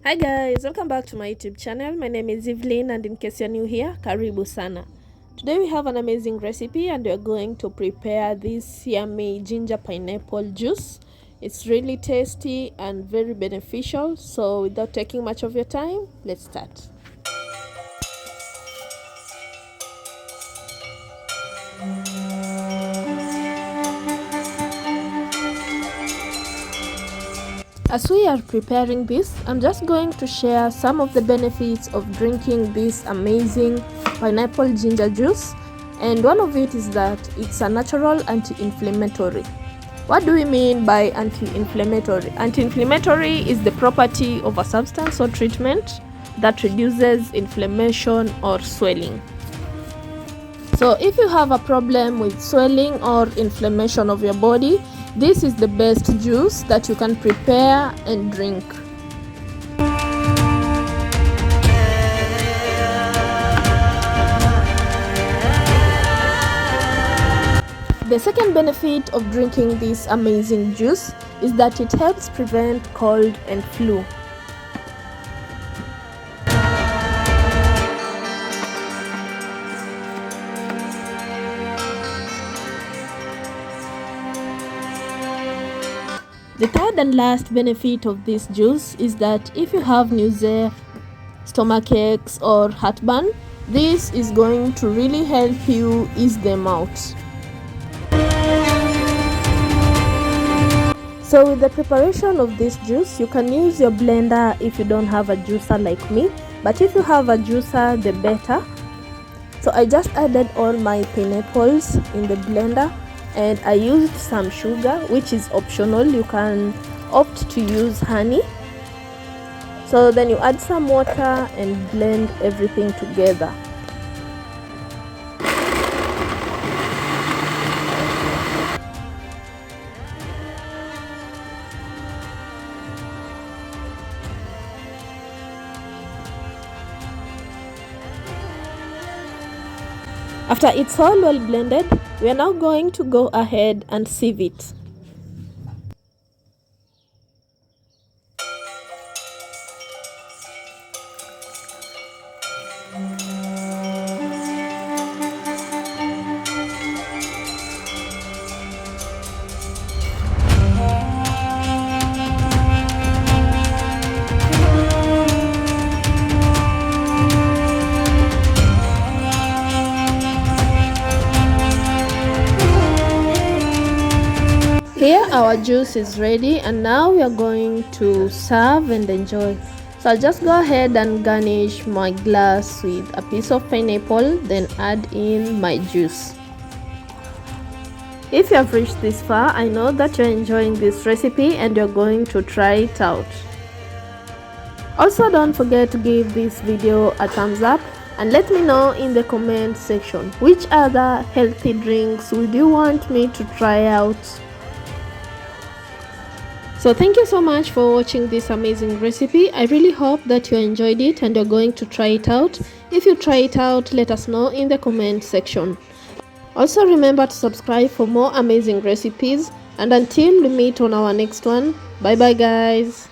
Hi guys, welcome back to my YouTube channel. My name is Evelyn, and in case you're new here, karibu sana. Today we have an amazing recipe and we're going to prepare this yummy ginger pineapple juice. It's really tasty and very beneficial, so without taking much of your time, let's start. As we are preparing this, I'm just going to share some of the benefits of drinking this amazing pineapple ginger juice, and one of it is that it's a natural anti-inflammatory. What do we mean by anti-inflammatory? Anti-inflammatory is the property of a substance or treatment that reduces inflammation or swelling. So if you have a problem with swelling or inflammation of your body, this is the best juice that you can prepare and drink. The second benefit of drinking this amazing juice is that it helps prevent cold and flu. The third and last benefit of this juice is that if you have nausea, stomach aches or heartburn, this is going to really help you ease them out. So with the preparation of this juice, you can use your blender if you don't have a juicer like me, but if you have a juicer, the better. So I just added all my pineapples in the blender, and I used some sugar, which is optional. You can opt to use honey. So then you add some water and blend everything together. After it's all well blended, we are now going to go ahead and sieve it. Here our juice is ready, and now we are going to serve and enjoy. So I'll just go ahead and garnish my glass with a piece of pineapple, then add in my juice. If you have reached this far, I know that you're enjoying this recipe and you're going to try it out. Also, don't forget to give this video a thumbs up and let me know in the comment section which other healthy drinks would you want me to try out. So thank you so much for watching this amazing recipe. I really hope that you enjoyed it and you're going to try it out. If you try it out, let us know in the comment section. Also remember to subscribe for more amazing recipes, and until we meet on our next one, bye bye guys.